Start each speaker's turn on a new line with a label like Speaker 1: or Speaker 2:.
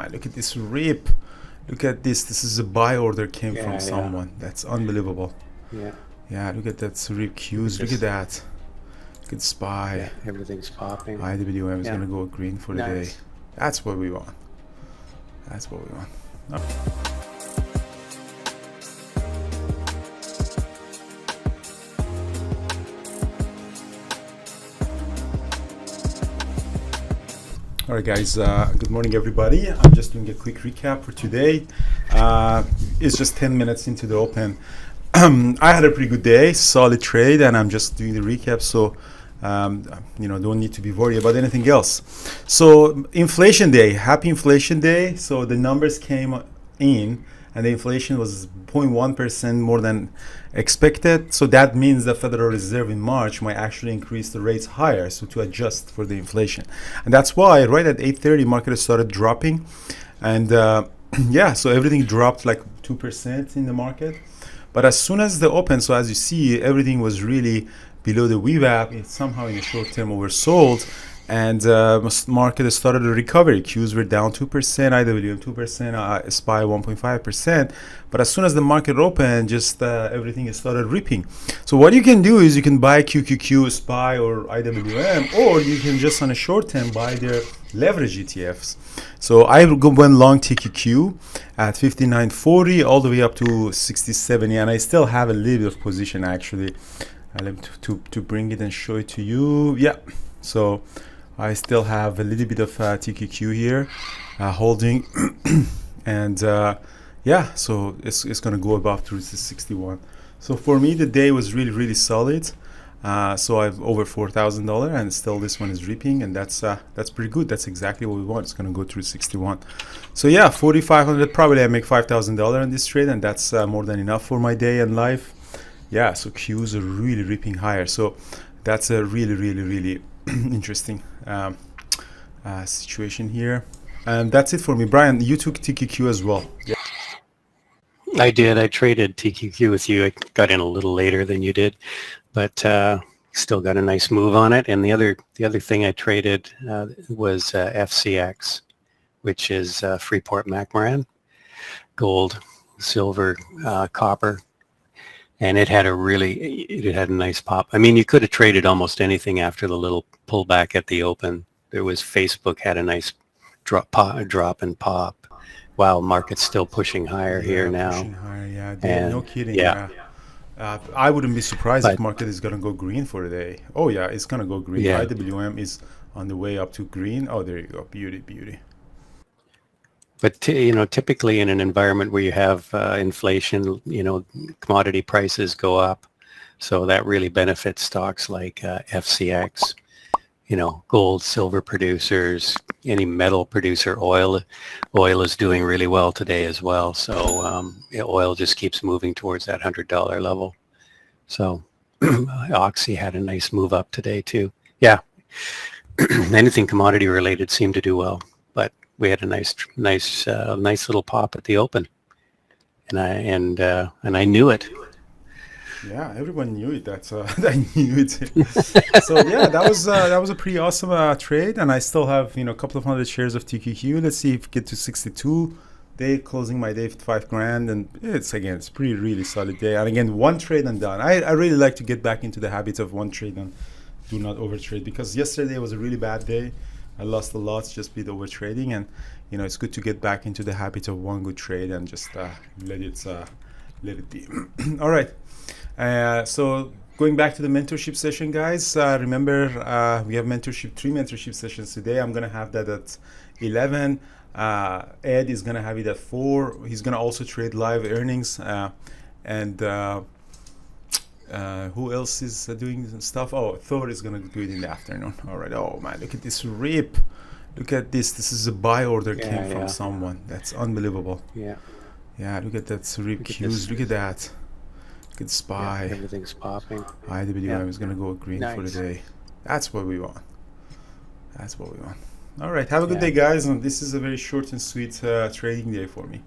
Speaker 1: man, look at this rip. Look at this. This is a buy order came from someone. That's unbelievable.
Speaker 2: Yeah.
Speaker 1: Yeah, look at that rip cues. Look at that. Look at SPY.
Speaker 2: Yeah, everything's popping.
Speaker 1: IWM is gonna go green for the day.
Speaker 2: Nice.
Speaker 1: That's what we want. That's what we want. All right, guys. Good morning, everybody. I'm just doing a quick recap for today. It's just 10 minutes into the open. I had a pretty good day, solid trade, and I'm just doing the recap. So, don't need to be worried about anything else. So, inflation day, happy inflation day. So the numbers came in, and the inflation was 0.1% more than expected. So that means the Federal Reserve in March might actually increase the rates higher, so to adjust for the inflation. And that's why right at 8:30, market started dropping, and yeah, so everything dropped like 2% in the market. But as soon as the open, so as you see, everything was really below the VWAP. It's somehow in the short term oversold, and market started a recovery. Qs were down 2%, IWM 2%, SPY 1.5%. But as soon as the market opened, just everything started ripping. So what you can do is you can buy QQQ, SPY, or IWM, or you can just on a short term buy their leverage ETFs. So I went long TQQ at 59.40 all the way up to 60.70, and I still have a little bit of position actually. Let me to bring it and show it to you. Yeah, so I still have a little bit of TQQ here holding, and yeah, so it's gonna go above to 61. So for me, the day was really solid. So I've over $4,000, and still this one is ripping, and that's pretty good. That's exactly what we want. It's gonna go through 61. So yeah, 4,500. Probably I make $5,000 on this trade, and that's more than enough for my day and life. Yeah, so Qs are really ripping higher. So that's a really interesting situation here. And that's it for me. Brian, you took TQQ as well. Yeah.
Speaker 2: I did. I traded TQQ with you. I got in a little later than you did, but still got a nice move on it. And the other thing I traded was FCX, which is Freeport-McMoRan, gold, silver, copper. And it had a nice pop. I mean, you could have traded almost anything after the little pullback at the open. There was Facebook had a nice drop and pop. Wow, market's still pushing higher here now.
Speaker 1: Pushing higher, yeah. And, no kidding. Yeah. I wouldn't be surprised if market is gonna go green for the day. Oh yeah, it's gonna go green.
Speaker 2: Yeah.
Speaker 1: IWM is on the way up to green. Oh, there you go. Beauty.
Speaker 2: But typically in an environment where you have inflation, commodity prices go up, so that really benefits stocks like FCX, gold, silver producers, any metal producer. Oil is doing really well today as well. So oil just keeps moving towards that $100 level. So Oxy had a nice move up today too. Yeah, anything commodity related seemed to do well, but we had a nice little pop at the open, and I knew it.
Speaker 1: Yeah, everyone knew it. That's I knew it. So yeah, that was a pretty awesome trade, and I still have a couple of hundred shares of TQQ. Let's see if we get to 62. Day closing my day with $5,000, and it's really solid day. And again, one trade and done. I really like to get back into the habit of one trade and do not overtrade, because yesterday was a really bad day. I lost a lot just with over trading, and it's good to get back into the habit of one good trade and just let it be. All right. So going back to the mentorship session, guys. Remember, we have three mentorship sessions today. I'm gonna have that at 11. Ed is gonna have it at 4. He's gonna also trade live earnings, and who else is doing stuff? Oh, Thor is gonna do it in the afternoon. All right. Oh man, look at this rip. Look at this. This is a buy order came from someone. That's unbelievable.
Speaker 2: Yeah.
Speaker 1: Yeah. Look at that rip cues. Look at that. Look at SPY.
Speaker 2: Yeah, everything's popping.
Speaker 1: IWM is gonna go green for the day. That's what we want. All right. Have a good day, guys. And this is a very short and sweet trading day for me.